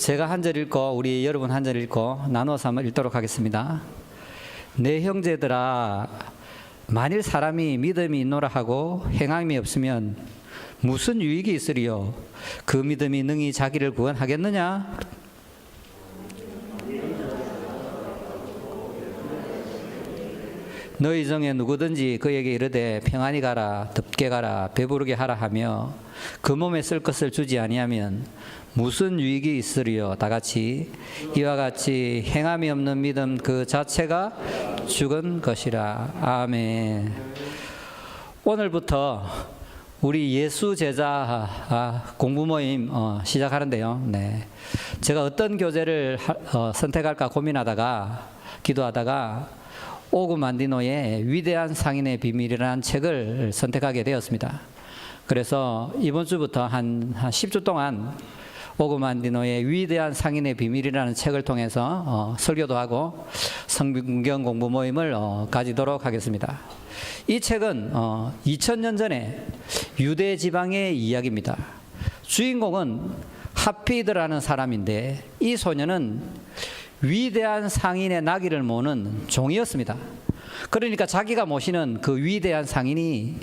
제가 한 절 읽고 우리 여러분 한 절 읽고 나누어서 한번 읽도록 하겠습니다. 내 형제들아, 만일 사람이 믿음이 있노라 하고 행함이 없으면 무슨 유익이 있으리요? 그 믿음이 능히 자기를 구원하겠느냐? 너희 중에 누구든지 그에게 이르되 평안히 가라, 덥게 가라, 배부르게 하라 하며 그 몸에 쓸 것을 주지 아니하면 무슨 유익이 있으리요? 다 같이 이와 같이 행함이 없는 믿음 그 자체가 죽은 것이라. 아멘. 오늘부터 우리 예수 제자 공부 모임 시작하는데요. 네. 제가 어떤 교재를 선택할까 고민하다가 기도하다가 오구 만디노의 위대한 상인의 비밀이라는 책을 선택하게 되었습니다. 그래서 이번 주부터 한 10주 동안 오구 만디노의 위대한 상인의 비밀이라는 책을 통해서 설교도 하고 성경 공부 모임을 가지도록 하겠습니다. 이 책은 2000년 전에 유대 지방의 이야기입니다. 주인공은 하피드라는 사람인데 이 소녀는 위대한 상인의 나귀를 모는 종이었습니다. 그러니까 자기가 모시는 그 위대한 상인이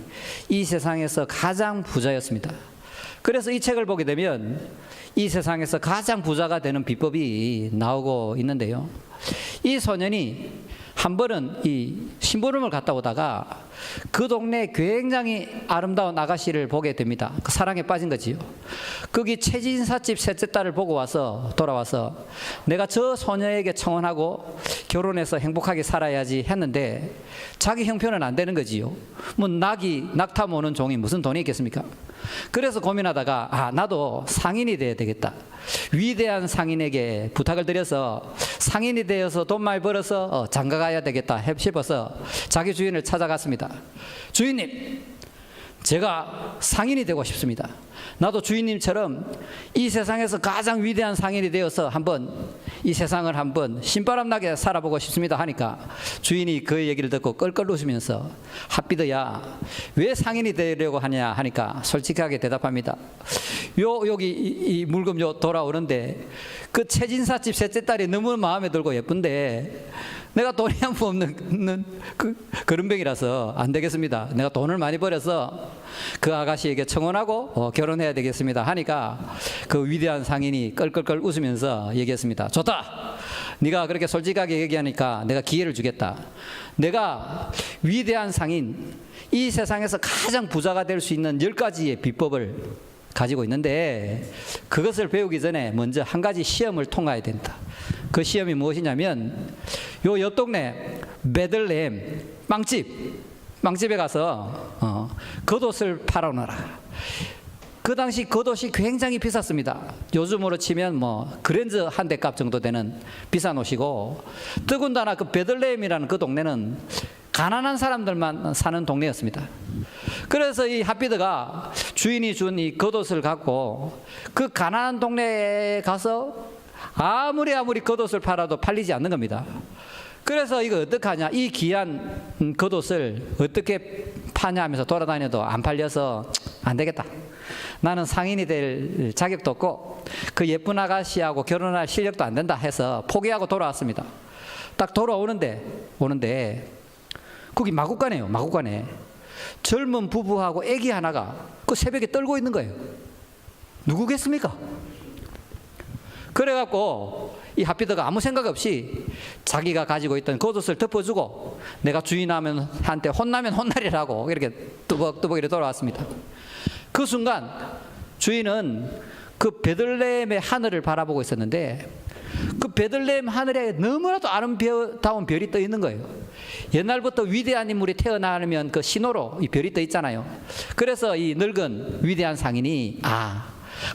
이 세상에서 가장 부자였습니다. 그래서 이 책을 보게 되면 이 세상에서 가장 부자가 되는 비법이 나오고 있는데요. 이 소년이 한 번은 이 심부름을 갔다 오다가 그 동네에 굉장히 아름다운 아가씨를 보게 됩니다. 그 사랑에 빠진 거지요. 거기 최진사집 셋째 딸을 보고 돌아와서 내가 저 소녀에게 청혼하고 결혼해서 행복하게 살아야지 했는데 자기 형편은 안 되는 거지요. 뭐 낙타 모는 종이 무슨 돈이 있겠습니까? 그래서 고민하다가 나도 상인이 돼야 되겠다. 위대한 상인에게 부탁을 드려서 상인이 되어서 돈 많이 벌어서 장가 가야 되겠다 싶어서 자기 주인을 찾아갔습니다. 주인님, 제가 상인이 되고 싶습니다. 나도 주인님처럼 이 세상에서 가장 위대한 상인이 되어서 한번 이 세상을 한번 신바람 나게 살아보고 싶습니다 하니까 주인이 그 얘기를 듣고 껄껄 웃으면서 하피드야, 왜 상인이 되려고 하냐 하니까 솔직하게 대답합니다. 여기 이 물금 돌아오는데 그 최진사집 셋째 딸이 너무 마음에 들고 예쁜데 내가 돈이 한 푼 없는 그런병이라서 안 되겠습니다. 내가 돈을 많이 벌여서 그 아가씨에게 청혼하고 결혼해야 되겠습니다 하니까 그 위대한 상인이 껄껄껄 웃으면서 얘기했습니다. 좋다. 네가 그렇게 솔직하게 얘기하니까 내가 기회를 주겠다. 내가 위대한 상인, 이 세상에서 가장 부자가 될 수 있는 10가지의 비법을 가지고 있는데 그것을 배우기 전에 먼저 한 가지 시험을 통과해야 된다. 그 시험이 무엇이냐면 요 옆 동네 베들레헴 빵집에 가서 겉옷을 팔아오너라. 그 당시 겉옷이 굉장히 비쌌습니다. 요즘으로 치면 뭐 그랜저 한 대 값 정도 되는 비싼 옷이고, 더군다나 그 베들레헴이라는 그 동네는 가난한 사람들만 사는 동네였습니다. 그래서 이 하피드가 주인이 준 이 겉옷을 갖고 그 가난한 동네에 가서 아무리 겉옷을 팔아도 팔리지 않는 겁니다. 그래서 이거 어떻게 하냐, 이 귀한 겉옷을 어떻게 파냐 하면서 돌아다녀도 안 팔려서 안 되겠다. 나는 상인이 될 자격도 없고 그 예쁜 아가씨하고 결혼할 실력도 안 된다 해서 포기하고 돌아왔습니다. 딱 돌아오는데 거기 마구간에 젊은 부부하고 아기 하나가 그 새벽에 떨고 있는 거예요. 누구겠습니까? 그래갖고 이 하피드가 아무 생각 없이 자기가 가지고 있던 겉옷을 덮어주고 내가 주인한테 혼나면 혼나리라고 이렇게 뚜벅뚜벅 이렇게 돌아왔습니다. 그 순간 주인은 그 베들레헴의 하늘을 바라보고 있었는데 그 베들레헴 하늘에 너무나도 아름다운 별이 떠 있는 거예요. 옛날부터 위대한 인물이 태어나면 그 신호로 이 별이 떠 있잖아요. 그래서 이 늙은 위대한 상인이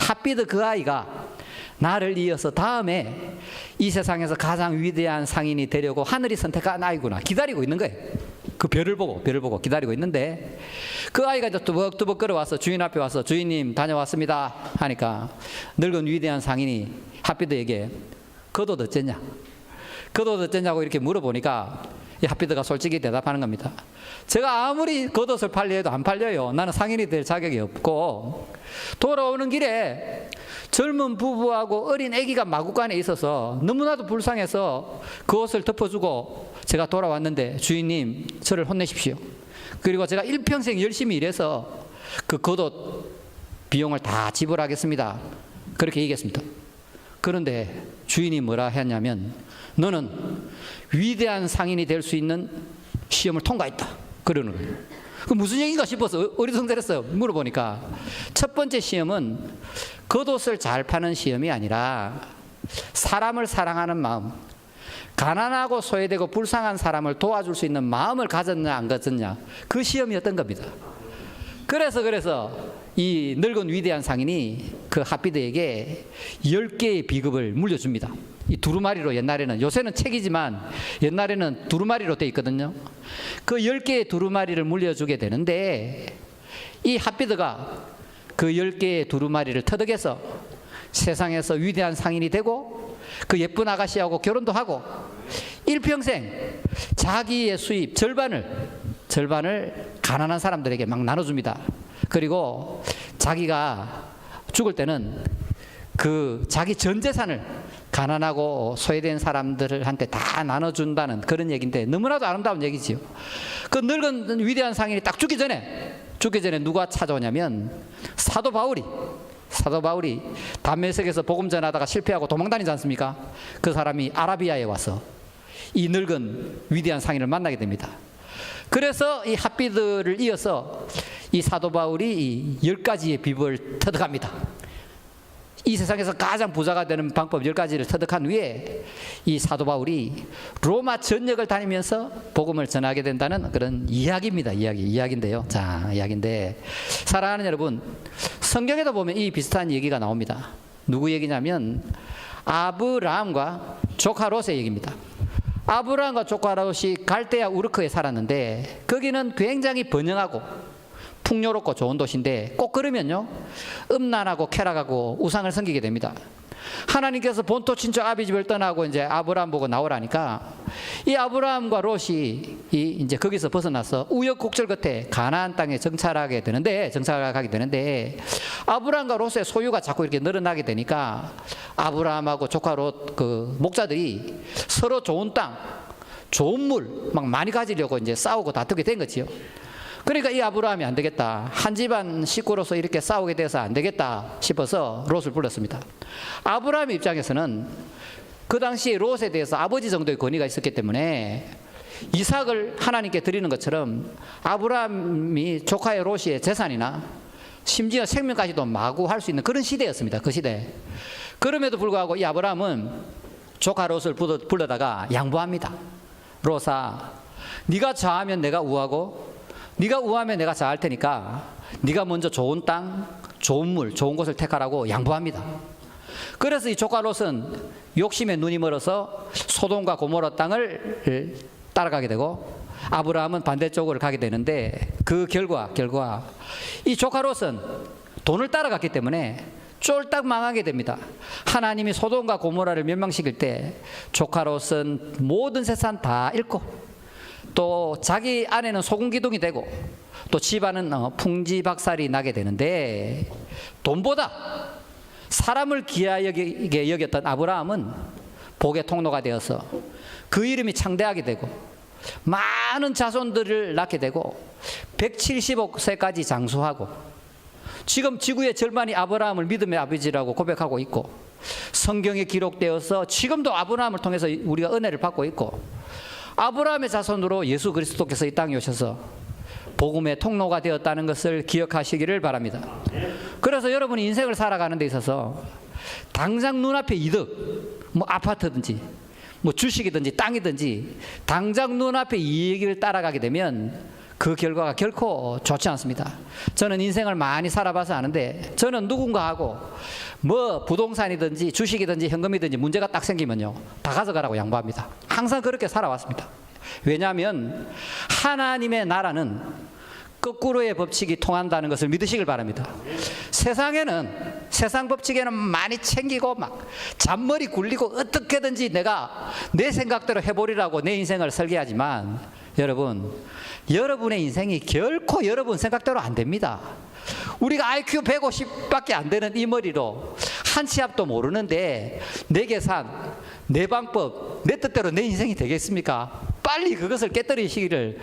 하피드 그 아이가 나를 이어서 다음에 이 세상에서 가장 위대한 상인이 되려고 하늘이 선택한 아이구나 기다리고 있는 거예요. 그 별을 보고 기다리고 있는데 그 아이가 이제 뚜벅뚜벅 걸어와서 주인 앞에 와서 주인님 다녀왔습니다 하니까 늙은 위대한 상인이 하피드에게 겉옷 어쨌냐고 이렇게 물어보니까 이 하피드가 솔직히 대답하는 겁니다. 제가 아무리 겉옷을 팔려 해도 안 팔려요. 나는 상인이 될 자격이 없고 돌아오는 길에 젊은 부부하고 어린 아기가 마구간에 있어서 너무나도 불쌍해서 그 옷을 덮어주고 제가 돌아왔는데 주인님 저를 혼내십시오. 그리고 제가 일평생 열심히 일해서 그 겉옷 비용을 다 지불하겠습니다. 그렇게 얘기했습니다. 그런데 주인이 뭐라 했냐면 너는 위대한 상인이 될 수 있는 시험을 통과했다. 그러는 거예요. 그 무슨 얘기인가 싶어서 어리둥절했어요. 물어보니까 첫 번째 시험은 겉옷을 잘 파는 시험이 아니라 사람을 사랑하는 마음, 가난하고 소외되고 불쌍한 사람을 도와줄 수 있는 마음을 가졌냐 안 가졌냐, 그 시험이었던 겁니다. 그래서 이 늙은 위대한 상인이 그 핫비드에게 10개의 비급을 물려줍니다. 이 두루마리로, 옛날에는, 요새는 책이지만 옛날에는 두루마리로 돼 있거든요. 그 10개의 두루마리를 물려주게 되는데 이 핫비드가 그 10개의 두루마리를 터득해서 세상에서 위대한 상인이 되고 그 예쁜 아가씨하고 결혼도 하고 일평생 자기의 수입 절반을 가난한 사람들에게 막 나눠줍니다. 그리고 자기가 죽을 때는 그 자기 전 재산을 가난하고 소외된 사람들한테 다 나눠준다는 그런 얘기인데 너무나도 아름다운 얘기지요. 그 늙은 위대한 상인이 딱 죽기 전에 누가 찾아오냐면 사도 바울이 담메색에서 복음 전하다가 실패하고 도망다니지 않습니까? 그 사람이 아라비아에 와서 이 늙은 위대한 상인을 만나게 됩니다. 그래서 이 핫비드를 이어서 이 사도 바울이 이 10가지의 비법을 터득합니다. 이 세상에서 가장 부자가 되는 방법 10가지를 터득한 후에 이 사도 바울이 로마 전역을 다니면서 복음을 전하게 된다는 그런 이야기입니다. 이야기인데요. 자, 이야기인데 사랑하는 여러분, 성경에도 보면 이 비슷한 얘기가 나옵니다. 누구 얘기냐면 아브라함과 조카 롯의 얘기입니다. 아브라함과 조카 롯이 갈대아 우르크에 살았는데 거기는 굉장히 번영하고 풍요롭고 좋은 도시인데 꼭 그러면요 음란하고 쾌락하고 우상을 섬기게 됩니다. 하나님께서 본토 친척 아비 집을 떠나고 이제 아브라함 보고 나오라니까 이 아브라함과 롯이 이제 거기서 벗어나서 우여곡절 끝에 가나안 땅에 정착하게 되는데 아브라함과 롯의 소유가 자꾸 이렇게 늘어나게 되니까 아브라함하고 조카 롯 그 목자들이 서로 좋은 땅, 좋은 물 막 많이 가지려고 이제 싸우고 다투게 된 거지요. 그러니까 이 아브라함이 안 되겠다, 한 집안 식구로서 이렇게 싸우게 돼서 안 되겠다 싶어서 롯을 불렀습니다. 아브라함의 입장에서는 그 당시에 롯에 대해서 아버지 정도의 권위가 있었기 때문에 이삭을 하나님께 드리는 것처럼 아브라함이 조카의 롯의 재산이나 심지어 생명까지도 마구할 수 있는 그런 시대였습니다. 그 시대. 그럼에도 불구하고 이 아브라함은 조카 롯을 불러다가 양보합니다. 롯아, 네가 좌하면 내가 우하고 네가 우하면 내가 좌할 테니까 네가 먼저 좋은 땅, 좋은 물, 좋은 곳을 택하라고 양보합니다. 그래서 이 조카 롯은 욕심에 눈이 멀어서 소돔과 고모라 땅을 따라가게 되고 아브라함은 반대쪽으로 가게 되는데 그 결과 이 조카 롯은 돈을 따라갔기 때문에 쫄딱 망하게 됩니다. 하나님이 소돔과 고모라를 멸망시킬 때 조카 롯은 모든 재산 다 잃고 또 자기 아내는 소금기둥이 되고 또 집안은 풍지박살이 나게 되는데 돈보다 사람을 귀하게 여겼던 아브라함은 복의 통로가 되어서 그 이름이 창대하게 되고 많은 자손들을 낳게 되고 170세까지 장수하고 지금 지구의 절반이 아브라함을 믿음의 아버지라고 고백하고 있고 성경에 기록되어서 지금도 아브라함을 통해서 우리가 은혜를 받고 있고 아브라함의 자손으로 예수 그리스도께서 이 땅에 오셔서 복음의 통로가 되었다는 것을 기억하시기를 바랍니다. 그래서 여러분이 인생을 살아가는 데 있어서 당장 눈앞에 이득, 뭐 아파트든지 뭐 주식이든지 땅이든지 당장 눈앞에 이익을 따라가게 되면 그 결과가 결코 좋지 않습니다. 저는 인생을 많이 살아봐서 아는데 저는 누군가하고 뭐 부동산이든지 주식이든지 현금이든지 문제가 딱 생기면요 다 가져가라고 양보합니다. 항상 그렇게 살아왔습니다. 왜냐하면 하나님의 나라는 거꾸로의 법칙이 통한다는 것을 믿으시길 바랍니다. 세상 법칙에는 많이 챙기고 막 잔머리 굴리고 어떻게든지 내가 내 생각대로 해보리라고 내 인생을 설계하지만 여러분의 인생이 결코 여러분 생각대로 안 됩니다. 우리가 IQ 150밖에 안 되는 이 머리로 한 치 앞도 모르는데 내 계산, 내 방법, 내 뜻대로 내 인생이 되겠습니까? 빨리 그것을 깨뜨리시기를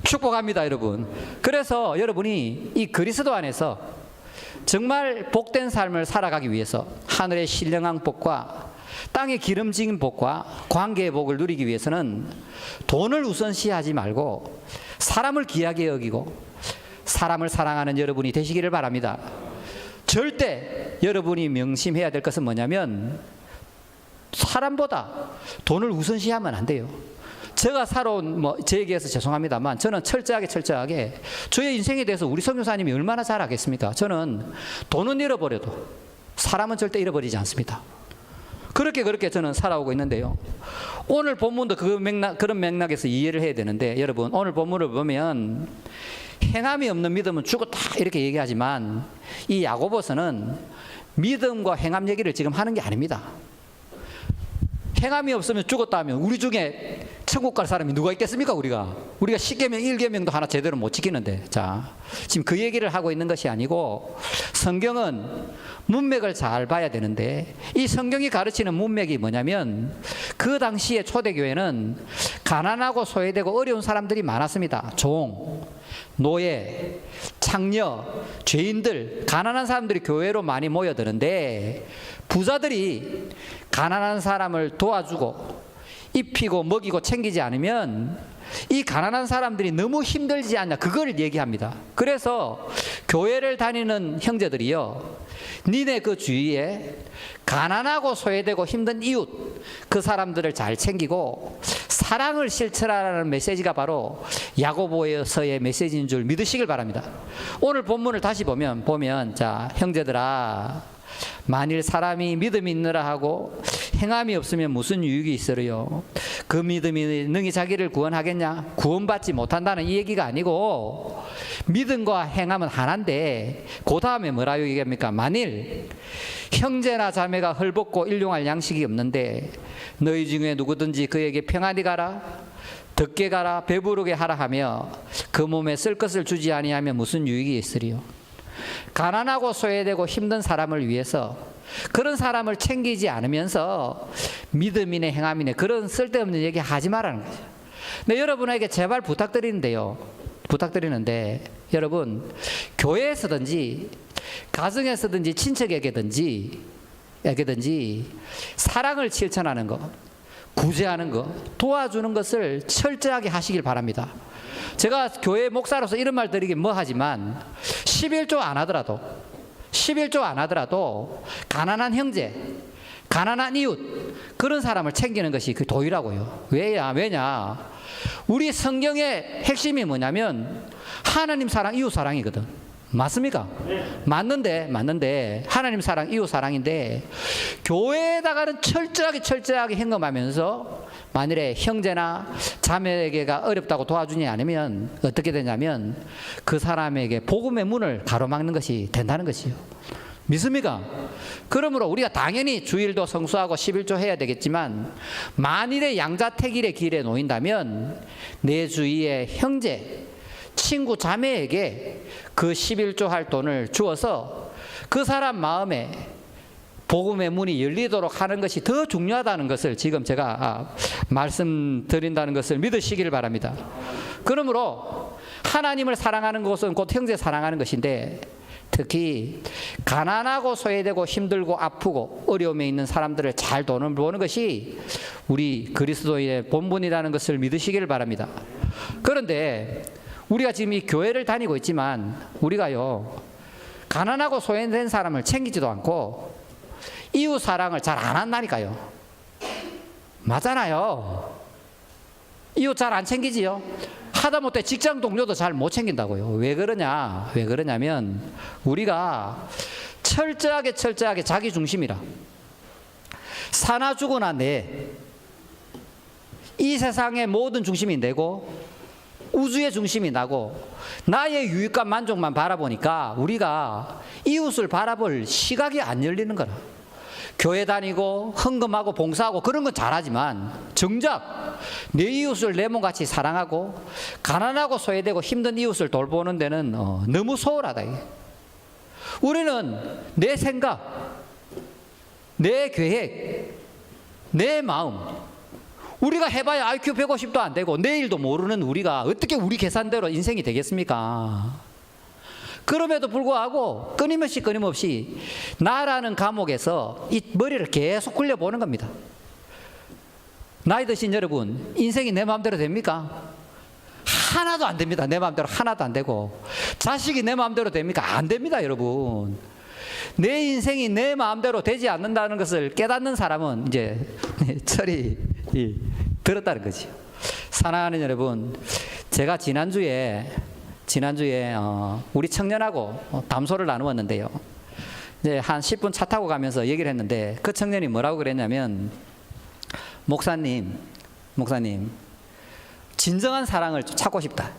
축복합니다, 여러분. 그래서 여러분이 이 그리스도 안에서 정말 복된 삶을 살아가기 위해서 하늘의 신령한 복과 땅의 기름진 복과 관계의 복을 누리기 위해서는 돈을 우선시하지 말고 사람을 귀하게 여기고 사람을 사랑하는 여러분이 되시기를 바랍니다. 절대 여러분이 명심해야 될 것은 뭐냐면 사람보다 돈을 우선시하면 안 돼요. 제가 살아온 제 얘기해서 죄송합니다만 저는 철저하게 저의 인생에 대해서 우리 선교사님이 얼마나 잘 알겠습니까? 저는 돈은 잃어버려도 사람은 절대 잃어버리지 않습니다. 그렇게 저는 살아오고 있는데요. 오늘 본문도 그런 맥락에서 이해를 해야 되는데, 여러분 오늘 본문을 보면 행함이 없는 믿음은 죽었다 이렇게 얘기하지만 이 야고보서는 믿음과 행함 얘기를 지금 하는 게 아닙니다. 행함이 없으면 죽었다 하면 우리 중에 천국 갈 사람이 누가 있겠습니까? 우리가 10계명 1계명도 하나 제대로 못 지키는데. 자, 지금 그 얘기를 하고 있는 것이 아니고 성경은 문맥을 잘 봐야 되는데, 이 성경이 가르치는 문맥이 뭐냐면 그 당시에 초대교회는 가난하고 소외되고 어려운 사람들이 많았습니다. 종, 노예, 창녀, 죄인들, 가난한 사람들이 교회로 많이 모여드는데 부자들이 가난한 사람을 도와주고 입히고 먹이고 챙기지 않으면 이 가난한 사람들이 너무 힘들지 않냐, 그걸 얘기합니다. 그래서 교회를 다니는 형제들이요, 니네 그 주위에 가난하고 소외되고 힘든 이웃, 그 사람들을 잘 챙기고 사랑을 실천하라는 메시지가 바로 야고보서의 메시지인 줄 믿으시길 바랍니다. 오늘 본문을 다시 보면 자, 형제들아, 만일 사람이 믿음이 있느라 하고 행함이 없으면 무슨 유익이 있으리요? 그 믿음이 능히 자기를 구원하겠냐? 구원받지 못한다는 이 얘기가 아니고, 믿음과 행함은 하나인데 그 다음에 뭐라고 얘기합니까? 만일 형제나 자매가 헐벗고 일용할 양식이 없는데 너희 중에 누구든지 그에게 평안히 가라, 덥게 가라, 배부르게 하라 하며 그 몸에 쓸 것을 주지 아니하면 무슨 유익이 있으리요? 가난하고 소외되고 힘든 사람을 위해서 그런 사람을 챙기지 않으면서 믿음이네 행함이네 그런 쓸데없는 얘기 하지 말라는 거죠. 근데 여러분에게 제발 부탁드리는데 여러분, 교회에서든지 가정에서든지 친척에게든지 사랑을 실천하는 것, 구제하는 것, 도와주는 것을 철저하게 하시길 바랍니다. 제가 교회 목사로서 이런 말 드리긴 뭐하지만 11조 안 하더라도 가난한 형제, 가난한 이웃, 그런 사람을 챙기는 것이 그 도의라고요. 왜냐? 우리 성경의 핵심이 뭐냐면 하나님 사랑, 이웃 사랑이거든. 맞습니까? 맞는데 하나님 사랑, 이웃 사랑인데 교회에다가는 철저하게 행동하면서 만일에 형제나 자매에게가 어렵다고 도와주지 않으면 어떻게 되냐면 그 사람에게 복음의 문을 가로막는 것이 된다는 것이요. 믿습니까? 그러므로 우리가 당연히 주일도 성수하고 11조 해야 되겠지만 만일에 양자택일의 길에 놓인다면 내 주위의 형제, 친구, 자매에게 그 11조 할 돈을 주어서 그 사람 마음에 복음의 문이 열리도록 하는 것이 더 중요하다는 것을 지금 제가 말씀드린다는 것을 믿으시기를 바랍니다. 그러므로 하나님을 사랑하는 것은 곧 형제 사랑하는 것인데, 특히 가난하고 소외되고 힘들고 아프고 어려움에 있는 사람들을 잘 돌보는 것이 우리 그리스도인의 본분이라는 것을 믿으시기를 바랍니다. 그런데 우리가 지금 이 교회를 다니고 있지만 우리가요, 가난하고 소외된 사람을 챙기지도 않고 이웃 사랑을 잘 안 한다니까요. 맞잖아요. 이웃 잘 안 챙기지요. 하다못해 직장 동료도 잘 못 챙긴다고요. 왜 그러냐면 우리가 철저하게 자기 중심이라, 사나 죽으나 내, 이 세상의 모든 중심이 내고 우주의 중심이 나고 나의 유익과 만족만 바라보니까 우리가 이웃을 바라볼 시각이 안 열리는 거라. 교회 다니고 헌금하고 봉사하고 그런 건 잘하지만 정작 내 이웃을 내 몸같이 사랑하고 가난하고 소외되고 힘든 이웃을 돌보는 데는 너무 소홀하다. 우리는 내 생각, 내 계획, 내 마음. 우리가 해봐야 IQ 150도 안 되고 내일도 모르는 우리가 어떻게 우리 계산대로 인생이 되겠습니까? 그럼에도 불구하고 끊임없이 나라는 감옥에서 이 머리를 계속 굴려보는 겁니다. 나이 드신 여러분, 인생이 내 마음대로 됩니까? 하나도 안 됩니다. 내 마음대로 하나도 안 되고. 자식이 내 마음대로 됩니까? 안 됩니다, 여러분. 내 인생이 내 마음대로 되지 않는다는 것을 깨닫는 사람은 이제 철이 들었다는 거지. 사랑하는 여러분, 제가 지난주에 우리 청년하고 담소를 나누었는데요. 이제 한 10분 차 타고 가면서 얘기를 했는데 그 청년이 뭐라고 그랬냐면, 목사님, 진정한 사랑을 찾고 싶다.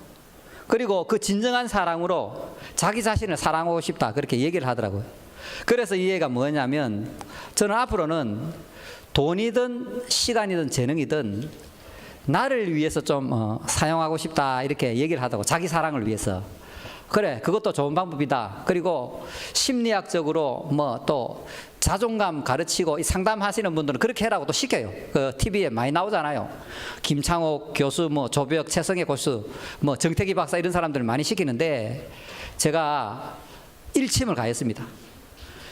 그리고 그 진정한 사랑으로 자기 자신을 사랑하고 싶다. 그렇게 얘기를 하더라고요. 그래서 이 얘기가 뭐냐면, 저는 앞으로는 돈이든 시간이든 재능이든 나를 위해서 좀 사용하고 싶다. 이렇게 얘기를 하더라고. 자기 사랑을 위해서. 그래, 그것도 좋은 방법이다. 그리고 심리학적으로 뭐 또 자존감 가르치고 상담하시는 분들은 그렇게 해라고 또 시켜요. 그 TV에 많이 나오잖아요. 김창옥 교수, 뭐 조벽, 최성애 교수, 뭐 정태기 박사 이런 사람들을 많이 시키는데 제가 일침을 가했습니다.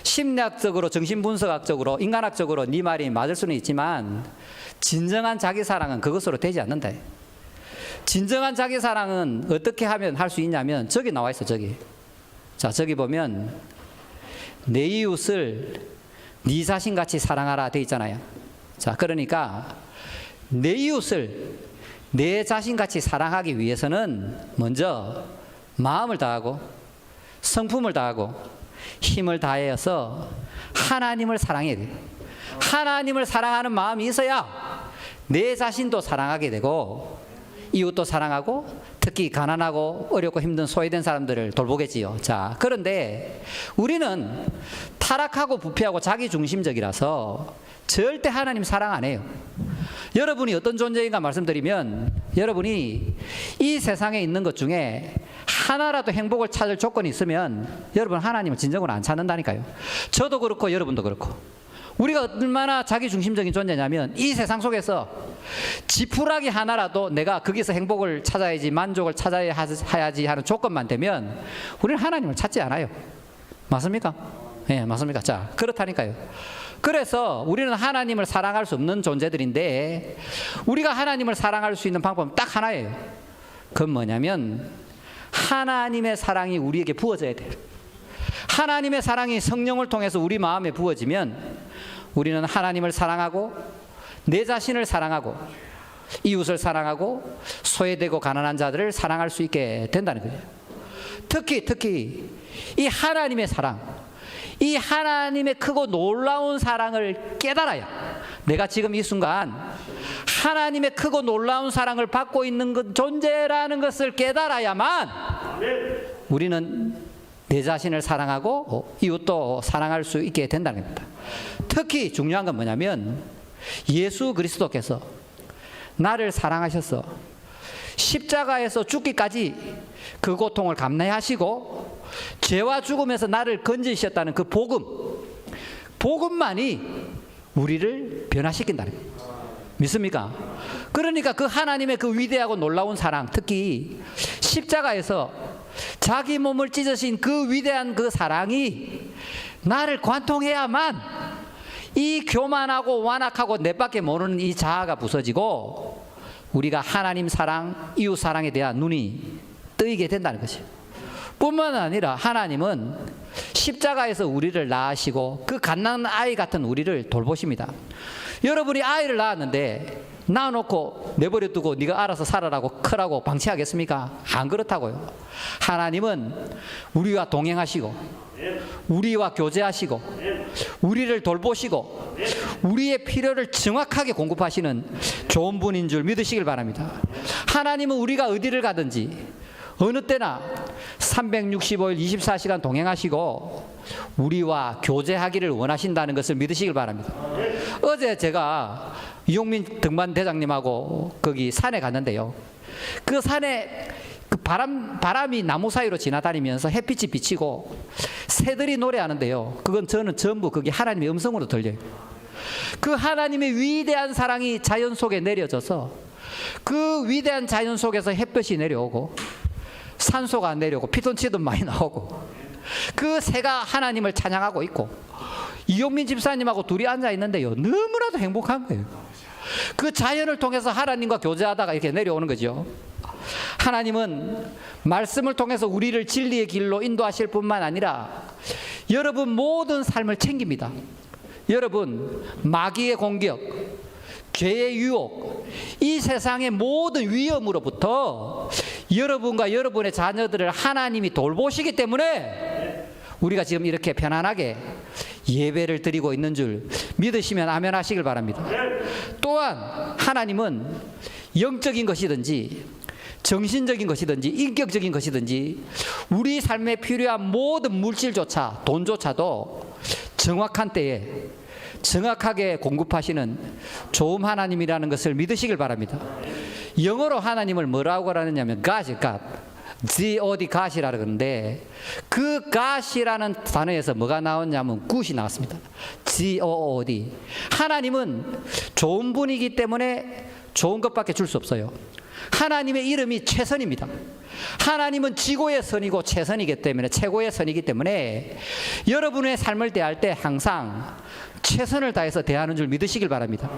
심리학적으로, 정신분석학적으로, 인간학적으로 네 말이 맞을 수는 있지만 진정한 자기 사랑은 그것으로 되지 않는다. 진정한 자기 사랑은 어떻게 하면 할 수 있냐면 저기 나와 있어, 저기. 자, 저기 보면 내 이웃을 네 자신같이 사랑하라 돼 있잖아요. 자, 그러니까 내 이웃을 내 자신같이 사랑하기 위해서는 먼저 마음을 다하고 성품을 다하고 힘을 다해서 하나님을 사랑해야 돼요. 하나님을 사랑하는 마음이 있어야 내 자신도 사랑하게 되고 이웃도 사랑하고 특히 가난하고 어렵고 힘든 소외된 사람들을 돌보겠지요. 자, 그런데 우리는 타락하고 부패하고 자기중심적이라서 절대 하나님 사랑 안 해요. 여러분이 어떤 존재인가 말씀드리면, 여러분이 이 세상에 있는 것 중에 하나라도 행복을 찾을 조건이 있으면 여러분 하나님을 진정으로 안 찾는다니까요. 저도 그렇고 여러분도 그렇고. 우리가 얼마나 자기중심적인 존재냐면 이 세상 속에서 지푸라기 하나라도 내가 거기서 행복을 찾아야지, 만족을 찾아야지 하는 조건만 되면 우리는 하나님을 찾지 않아요. 맞습니까? 예, 맞습니까? 자, 그렇다니까요. 그래서 우리는 하나님을 사랑할 수 없는 존재들인데 우리가 하나님을 사랑할 수 있는 방법은 딱 하나예요. 그건 뭐냐면 하나님의 사랑이 우리에게 부어져야 돼요. 하나님의 사랑이 성령을 통해서 우리 마음에 부어지면 우리는 하나님을 사랑하고 내 자신을 사랑하고 이웃을 사랑하고 소외되고 가난한 자들을 사랑할 수 있게 된다는 거예요. 특히 이 하나님의 사랑, 이 하나님의 크고 놀라운 사랑을 깨달아야, 내가 지금 이 순간 하나님의 크고 놀라운 사랑을 받고 있는 존재라는 것을 깨달아야만 우리는 내 자신을 사랑하고 이웃도 사랑할 수 있게 된다는 겁니다. 특히 중요한 건 뭐냐면 예수 그리스도께서 나를 사랑하셔서 십자가에서 죽기까지 그 고통을 감내하시고 죄와 죽음에서 나를 건지셨다는 그 복음만이 우리를 변화시킨다는 거예요. 믿습니까? 그러니까 그 하나님의 그 위대하고 놀라운 사랑, 특히 십자가에서 자기 몸을 찢으신 그 위대한 그 사랑이 나를 관통해야만 이 교만하고 완악하고 내 밖에 모르는 이 자아가 부서지고 우리가 하나님 사랑, 이웃 사랑에 대한 눈이 뜨이게 된다는 것이에요. 뿐만 아니라 하나님은 십자가에서 우리를 낳으시고 그 갓난 아이 같은 우리를 돌보십니다. 여러분이 아이를 낳았는데 낳아놓고 내버려 두고 네가 알아서 살아라고 크라고 방치하겠습니까? 안 그렇다고요. 하나님은 우리와 동행하시고 우리와 교제하시고 우리를 돌보시고 우리의 필요를 정확하게 공급하시는 좋은 분인 줄 믿으시길 바랍니다. 하나님은 우리가 어디를 가든지 어느 때나 365일 24시간 동행하시고 우리와 교제하기를 원하신다는 것을 믿으시길 바랍니다. 어제 제가 이용민 등반 대장님하고 거기 산에 갔는데요. 그 산에 그 바람이 나무 사이로 지나다니면서 햇빛이 비치고 새들이 노래하는데요. 그건 저는 전부 그게 하나님의 음성으로 들려요. 그 하나님의 위대한 사랑이 자연 속에 내려져서 그 위대한 자연 속에서 햇볕이 내려오고 산소가 내려오고 피톤치드 많이 나오고 그 새가 하나님을 찬양하고 있고 이용민 집사님하고 둘이 앉아 있는데요. 너무나도 행복한 거예요. 그 자연을 통해서 하나님과 교제하다가 이렇게 내려오는 거죠. 하나님은 말씀을 통해서 우리를 진리의 길로 인도하실 뿐만 아니라 여러분 모든 삶을 챙깁니다. 여러분 마귀의 공격, 죄의 유혹, 이 세상의 모든 위험으로부터 여러분과 여러분의 자녀들을 하나님이 돌보시기 때문에 우리가 지금 이렇게 편안하게 예배를 드리고 있는 줄 믿으시면 아멘 하시길 바랍니다. 또한 하나님은 영적인 것이든지 정신적인 것이든지 인격적인 것이든지 우리 삶에 필요한 모든 물질조차 돈조차도 정확한 때에 정확하게 공급하시는 좋은 하나님이라는 것을 믿으시길 바랍니다. 영어로 하나님을 뭐라고 하느냐면 God, G-O-D, God이라고 그러는데 그 God이라는 단어에서 뭐가 나왔냐면 굿이 나왔습니다. G-O-O-D. 하나님은 좋은 분이기 때문에 좋은 것밖에 줄 수 없어요. 하나님의 이름이 최선입니다. 하나님은 지고의 선이고 최선이기 때문에 최고의 선이기 때문에 여러분의 삶을 대할 때 항상 최선을 다해서 대하는 줄 믿으시길 바랍니다.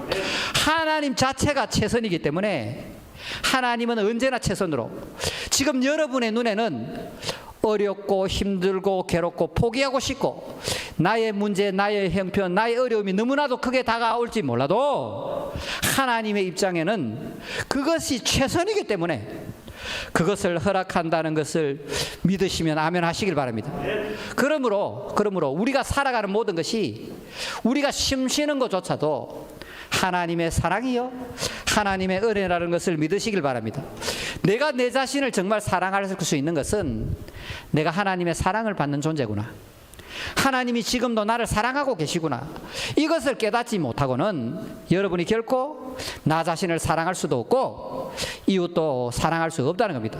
하나님 자체가 최선이기 때문에 하나님은 언제나 최선으로 지금 여러분의 눈에는 어렵고 힘들고 괴롭고 포기하고 싶고 나의 문제, 나의 형편, 나의 어려움이 너무나도 크게 다가올지 몰라도 하나님의 입장에는 그것이 최선이기 때문에 그것을 허락한다는 것을 믿으시면 아멘 하시길 바랍니다. 그러므로 우리가 살아가는 모든 것이 우리가 숨 쉬는 것조차도 하나님의 사랑이요 하나님의 은혜라는 것을 믿으시길 바랍니다. 내가 내 자신을 정말 사랑할 수 있는 것은 내가 하나님의 사랑을 받는 존재구나, 하나님이 지금도 나를 사랑하고 계시구나, 이것을 깨닫지 못하고는 여러분이 결코 나 자신을 사랑할 수도 없고 이웃도 사랑할 수 없다는 겁니다.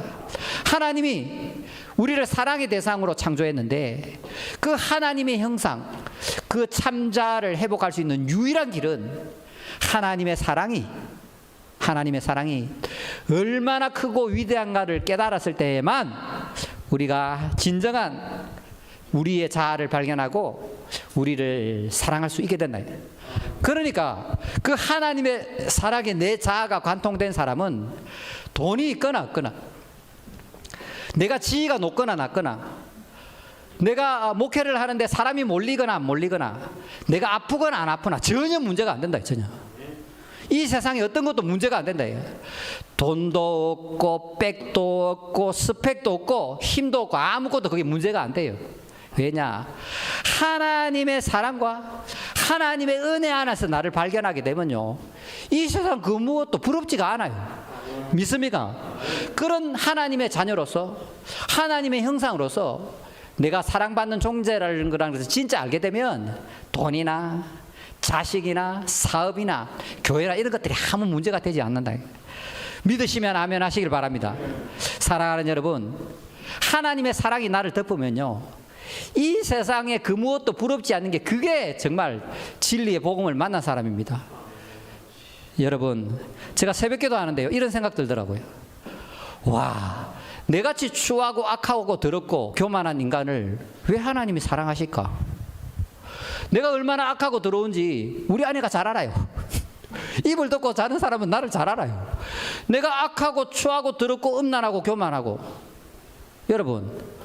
하나님이 우리를 사랑의 대상으로 창조했는데 그 하나님의 형상, 그 참자를 회복할 수 있는 유일한 길은 하나님의 사랑이 얼마나 크고 위대한가를 깨달았을 때에만 우리가 진정한 우리의 자아를 발견하고 우리를 사랑할 수 있게 된다. 그러니까 그 하나님의 사랑에 내 자아가 관통된 사람은 돈이 있거나 없거나, 내가 지위가 높거나 낮거나, 내가 목회를 하는데 사람이 몰리거나 안 몰리거나, 내가 아프거나 안 아프나 전혀 문제가 안 된다. 전혀 이 세상에 어떤 것도 문제가 안 된다. 돈도 없고 백도 없고 스펙도 없고 힘도 없고 아무것도 그게 문제가 안 돼요. 왜냐? 하나님의 사랑과 하나님의 은혜 안에서 나를 발견하게 되면요, 이 세상 그 무엇도 부럽지가 않아요. 믿습니까? 그런 하나님의 자녀로서 하나님의 형상으로서 내가 사랑받는 존재라는 것을 진짜 알게 되면 돈이나 자식이나 사업이나 교회나 이런 것들이 아무 문제가 되지 않는다. 믿으시면 아멘 하시길 바랍니다. 사랑하는 여러분, 하나님의 사랑이 나를 덮으면요, 이 세상에 그 무엇도 부럽지 않는 게 그게 정말 진리의 복음을 만난 사람입니다. 여러분, 제가 새벽기도 하는데요, 이런 생각 들더라고요. 와, 내같이 추하고 악하고 더럽고 교만한 인간을 왜 하나님이 사랑하실까? 내가 얼마나 악하고 더러운지 우리 아내가 잘 알아요. 입을 덮고 자는 사람은 나를 잘 알아요. 내가 악하고 추하고 더럽고 음란하고 교만하고, 여러분,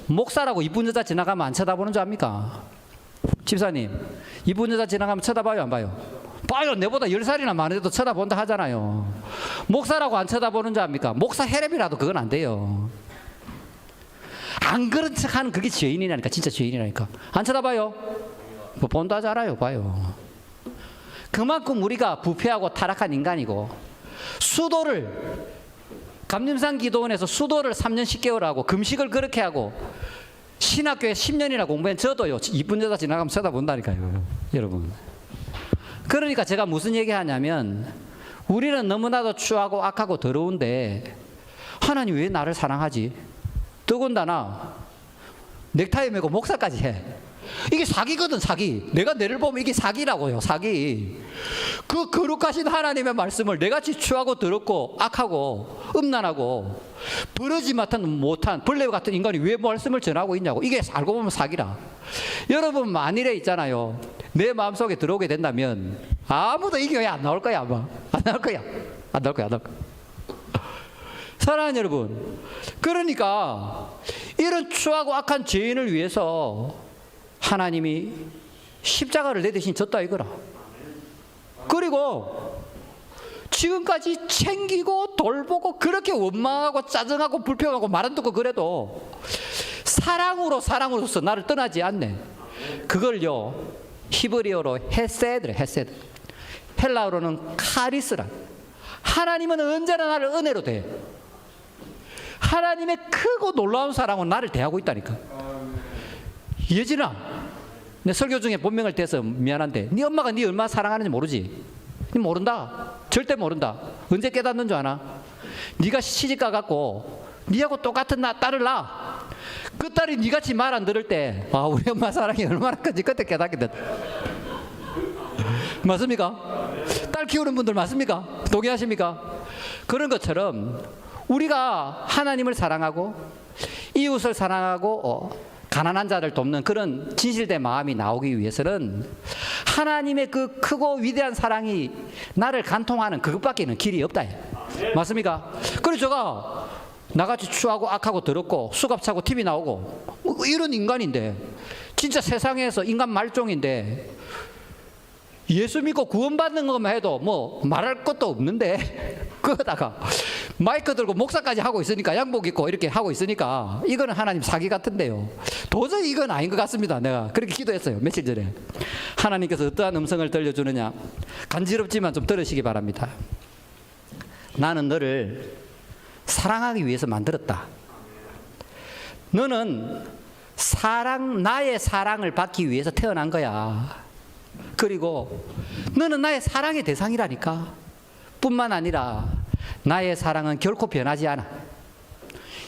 목사라고 이쁜 여자 지나가면 안 쳐다보는 줄 압니까? 집사님, 이쁜 여자 지나가면 쳐다봐요 안 봐요? 봐요. 내보다 10살이나 많은데도 쳐다본다 하잖아요. 목사라고 안 쳐다보는 줄 압니까? 목사 혈압이라도 그건 안 돼요. 안 그런 척하는 그게 죄인이라니까. 진짜 죄인이라니까. 안 쳐다봐요? 뭐 본다 잘 알아요. 봐요. 그만큼 우리가 부패하고 타락한 인간이고, 수도를 감림산 기도원에서 수도를 3년 10개월 하고 금식을 그렇게 하고 신학교에 10년이나 공부한 저도요, 이쁜 여자 지나가면 쳐다본다니까요. 여러분, 그러니까 제가 무슨 얘기 하냐면, 우리는 너무나도 추하고 악하고 더러운데 하나님 왜 나를 사랑하지? 더군다나 넥타이 메고 목사까지 해. 이게 사기거든, 사기. 내가 너를 보면 이게 사기라고요, 사기. 그 거룩하신 하나님의 말씀을 내같이 추하고 더럽고 악하고 음란하고 버러지 못한 벌레 같은 인간이 왜 말씀을 전하고 있냐고. 이게 알고 보면 사기라. 여러분 만일에 있잖아요, 내 마음속에 들어오게 된다면 아무도 이 교회 안 나올 거야. 아마 안 나올 거야. 안 나올 거야. 사랑하는 여러분, 그러니까 이런 추하고 악한 죄인을 위해서 하나님이 십자가를 내 대신 졌다 이거라. 그리고 지금까지 챙기고 돌보고 그렇게 원망하고 짜증하고 불평하고 말 안 듣고 그래도 사랑으로서 나를 떠나지 않네. 그걸요 히브리어로 헤세드래. 헤세드. 헬라어로는 카리스라. 하나님은 언제나 나를 은혜로 대. 하나님의 크고 놀라운 사랑으로 나를 대하고 있다니까. 예진아, 내 설교 중에 본명을 대서 미안한데 네 엄마가 네 얼마나 사랑하는지 모르지? 네 모른다. 절대 모른다. 언제 깨닫는 줄 아나? 네가 시집가 갖고 네하고 똑같은 딸을 낳아. 그 딸이 네같이 말 안 들을 때 우리 엄마 사랑이 얼마나 큰지 그때 깨닫게 됐다. 맞습니까? 딸 키우는 분들 맞습니까? 동의하십니까? 그런 것처럼 우리가 하나님을 사랑하고 이웃을 사랑하고 가난한 자를 돕는 그런 진실된 마음이 나오기 위해서는 하나님의 그 크고 위대한 사랑이 나를 간통하는 그것밖에는 길이 없다. 맞습니까? 그래서 제가 나같이 추하고 악하고 더럽고 수갑차고 TV 나오고 이런 인간인데, 진짜 세상에서 인간 말종인데 예수 믿고 구원받는 것만 해도 뭐 말할 것도 없는데 그거다가 마이크 들고 목사까지 하고 있으니까, 양복 입고 이렇게 하고 있으니까 이거는 하나님 사기 같은데요. 도저히 이건 아닌 것 같습니다. 내가 그렇게 기도했어요, 며칠 전에. 하나님께서 어떠한 음성을 들려주느냐, 간지럽지만 좀 들으시기 바랍니다. 나는 너를 사랑하기 위해서 만들었다. 너는 나의 사랑을 받기 위해서 태어난 거야. 그리고 너는 나의 사랑의 대상이라니까. 뿐만 아니라 나의 사랑은 결코 변하지 않아.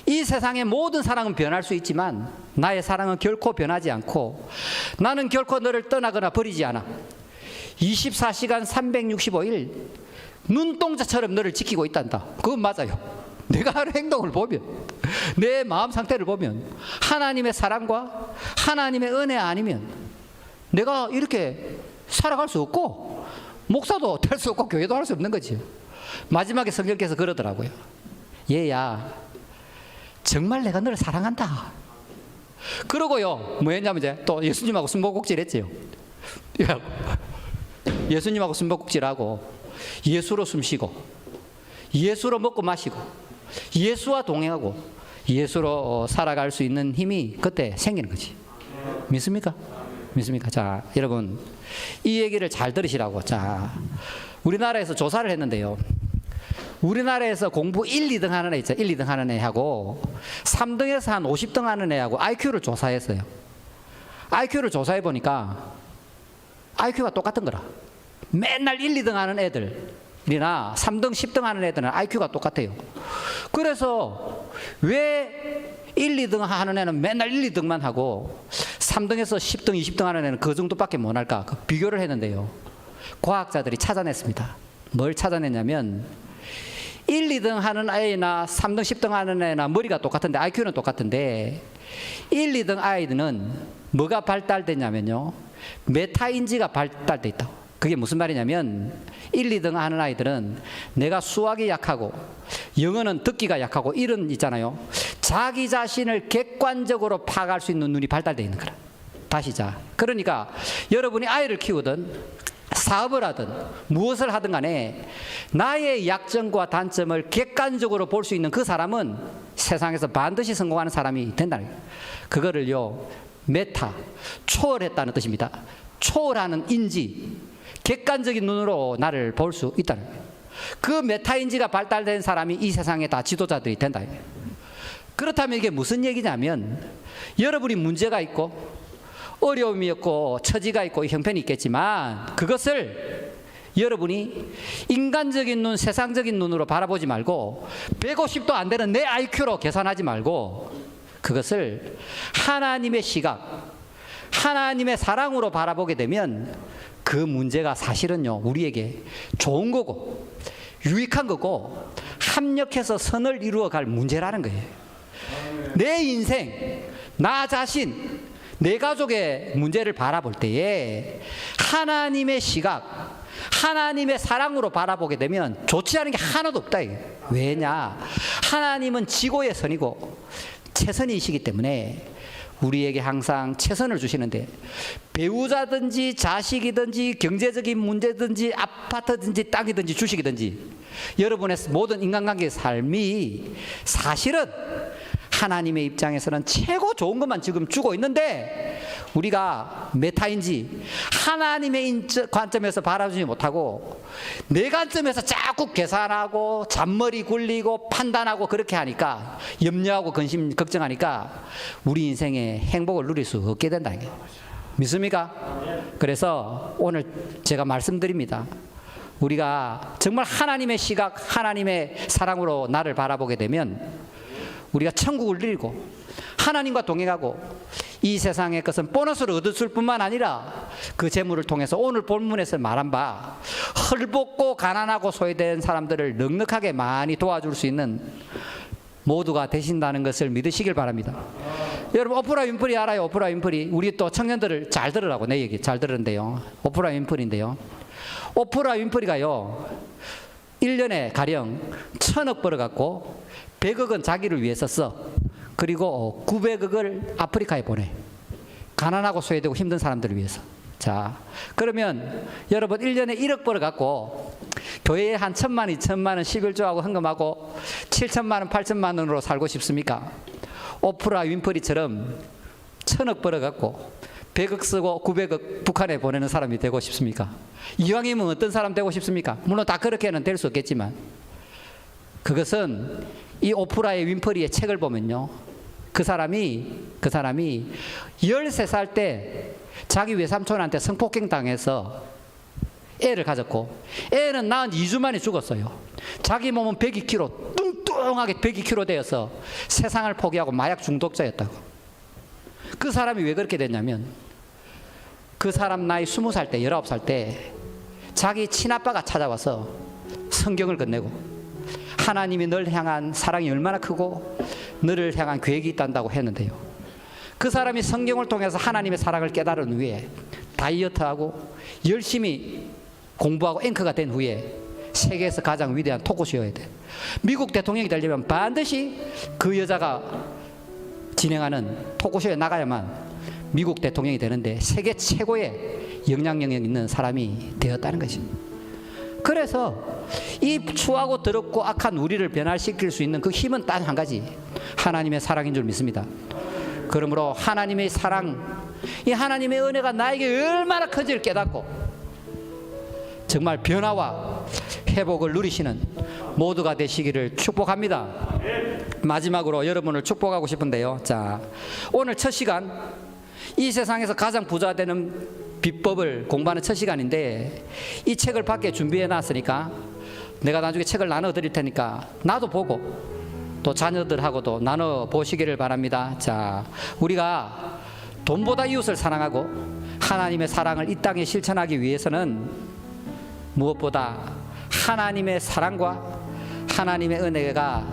이 세상의 모든 사랑은 변할 수 있지만 나의 사랑은 결코 변하지 않고, 나는 결코 너를 떠나거나 버리지 않아. 24시간 365일 눈동자처럼 너를 지키고 있단다. 그건 맞아요. 내가 하는 행동을 보면, 내 마음 상태를 보면 하나님의 사랑과 하나님의 은혜 아니면 내가 이렇게 살아갈 수 없고 목사도 될 수 없고 교회도 할 수 없는 거지. 마지막에 성령께서 그러더라고요. 얘야, 정말 내가 너를 사랑한다. 그러고요, 뭐 했냐면 이제 또 예수님하고 숨바꼭질 했지요. 예수님하고 숨바꼭질하고 예수로 숨쉬고 예수로 먹고 마시고 예수와 동행하고 예수로 살아갈 수 있는 힘이 그때 생기는 거지. 믿습니까? 믿습니까? 자, 여러분 이 얘기를 잘 들으시라고. 자, 우리나라에서 조사를 했는데요, 우리나라에서 공부 1, 2등 하는 애 있죠. 1, 2등 하는 애하고 3등에서 한 50등 하는 애하고 IQ를 조사했어요. IQ를 조사해 보니까 IQ가 똑같은 거라. 맨날 1, 2등 하는 애들이나 3등, 10등 하는 애들은 IQ가 똑같아요. 그래서 왜 1, 2등 하는 애는 맨날 1, 2등만 하고 3등에서 10등, 20등 하는 애는 그 정도밖에 못 할까? 그 비교를 했는데요, 과학자들이 찾아냈습니다. 뭘 찾아냈냐면 1, 2등 하는 애나 3등, 10등 하는 애나 머리가 똑같은데 IQ는 똑같은데 1, 2등 아이들은 뭐가 발달됐냐면요, 메타인지가 발달돼 있다고. 그게 무슨 말이냐면 1, 2등 하는 아이들은 내가 수학이 약하고 영어는 듣기가 약하고 이런 있잖아요, 자기 자신을 객관적으로 파악할 수 있는 눈이 발달되어 있는 거라. 다시 자, 그러니까 여러분이 아이를 키우든 사업을 하든 무엇을 하든 간에 나의 약점과 단점을 객관적으로 볼 수 있는 그 사람은 세상에서 반드시 성공하는 사람이 된다는 거예요. 그거를요 메타, 초월했다는 뜻입니다. 초월하는 인지, 객관적인 눈으로 나를 볼 수 있다는 거예요. 그 메타인지가 발달된 사람이 이 세상에 다 지도자들이 된다. 그렇다면 이게 무슨 얘기냐면, 여러분이 문제가 있고 어려움이 있고 처지가 있고 형편이 있겠지만 그것을 여러분이 인간적인 눈, 세상적인 눈으로 바라보지 말고 150도 안 되는 내 IQ로 계산하지 말고 그것을 하나님의 시각, 하나님의 사랑으로 바라보게 되면 그 문제가 사실은요, 우리에게 좋은 거고 유익한 거고 합력해서 선을 이루어갈 문제라는 거예요. 내 인생, 나 자신, 내 가족의 문제를 바라볼 때에 하나님의 시각, 하나님의 사랑으로 바라보게 되면 좋지 않은 게 하나도 없다. 왜냐? 하나님은 지고의 선이고 최선이시기 때문에 우리에게 항상 최선을 주시는데, 배우자든지 자식이든지 경제적인 문제든지 아파트든지 땅이든지 주식이든지 여러분의 모든 인간관계의 삶이 사실은 하나님의 입장에서는 최고 좋은 것만 지금 주고 있는데 우리가 메타인지 하나님의 관점에서 바라보지 못하고 내 관점에서 자꾸 계산하고 잔머리 굴리고 판단하고 그렇게 하니까, 염려하고 근심 걱정하니까 우리 인생의 행복을 누릴 수 없게 된다. 믿습니까? 그래서 오늘 제가 말씀드립니다. 우리가 정말 하나님의 시각, 하나님의 사랑으로 나를 바라보게 되면 우리가 천국을 누리고 하나님과 동행하고 이 세상의 것은 보너스를 얻을 뿐만 아니라 그 재물을 통해서 오늘 본문에서 말한 바 헐벗고 가난하고 소외된 사람들을 넉넉하게 많이 도와줄 수 있는 모두가 되신다는 것을 믿으시길 바랍니다. 여러분, 오프라 윈프리 알아요? 오프라 윈프리. 우리 또 청년들을 잘 들으라고 내 얘기 잘 들었는데요. 오프라 윈프리인데요. 오프라 윈프리가요 1년에 가령 1,000억 벌어갖고 100억은 자기를 위해서 써. 그리고 900억을 아프리카에 보내. 가난하고 소외되고 힘든 사람들을 위해서. 자, 그러면 여러분 1년에 1억 벌어갖고 교회에 한 1,000만 원, 2,000만 원 11조하고 헌금하고 7,000만 원, 8,000만 원으로 살고 싶습니까? 오프라 윈프리처럼 1,000억 벌어갖고 100억 쓰고 900억 북한에 보내는 사람이 되고 싶습니까? 이왕이면 어떤 사람 되고 싶습니까? 물론 다 그렇게는 될 수 없겠지만, 그것은 이 오프라의 윈프리의 책을 보면요, 그 사람이 13살 때 자기 외삼촌한테 성폭행 당해서 애를 가졌고, 애는 낳은 2주 만에 죽었어요. 자기 몸은 102kg, 뚱뚱하게 102kg 되어서 세상을 포기하고 마약 중독자였다고. 그 사람이 왜 그렇게 됐냐면, 그 사람 나이 20살 때, 19살 때 자기 친아빠가 찾아와서 성경을 건네고 하나님이 널 향한 사랑이 얼마나 크고 너를 향한 계획이 있단다고 했는데요, 그 사람이 성경을 통해서 하나님의 사랑을 깨달은 후에 다이어트하고 열심히 공부하고 앵커가 된 후에 세계에서 가장 위대한 토크쇼여야 돼. 미국 대통령이 되려면 반드시 그 여자가 진행하는 토크쇼에 나가야만 미국 대통령이 되는데, 세계 최고의 영향력 있는 사람이 되었다는 것입니다. 그래서 이 추하고 더럽고 악한 우리를 변화시킬 수 있는 그 힘은 단 한 가지, 하나님의 사랑인 줄 믿습니다. 그러므로 하나님의 사랑, 이 하나님의 은혜가 나에게 얼마나 큰지를 깨닫고 정말 변화와 회복을 누리시는 모두가 되시기를 축복합니다. 마지막으로 여러분을 축복하고 싶은데요, 자, 오늘 첫 시간, 이 세상에서 가장 부자 되는 비법을 공부하는 첫 시간인데, 이 책을 밖에 준비해 놨으니까 내가 나중에 책을 나눠 드릴 테니까 나도 보고 또 자녀들하고도 나눠 보시기를 바랍니다. 자, 우리가 돈보다 이웃을 사랑하고 하나님의 사랑을 이 땅에 실천하기 위해서는 무엇보다 하나님의 사랑과 하나님의 은혜가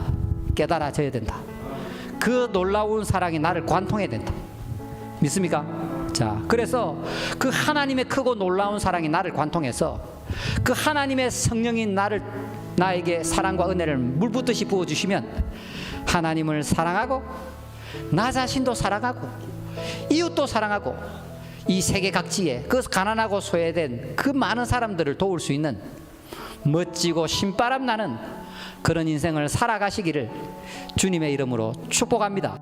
깨달아져야 된다. 그 놀라운 사랑이 나를 관통해야 된다. 믿습니까? 자, 그래서 그 하나님의 크고 놀라운 사랑이 나를 관통해서 그 하나님의 성령인 나에게 사랑과 은혜를 물붓듯이 부어주시면 하나님을 사랑하고 나 자신도 사랑하고 이웃도 사랑하고 이 세계 각지에 그 가난하고 소외된 그 많은 사람들을 도울 수 있는 멋지고 신바람 나는 그런 인생을 살아가시기를 주님의 이름으로 축복합니다.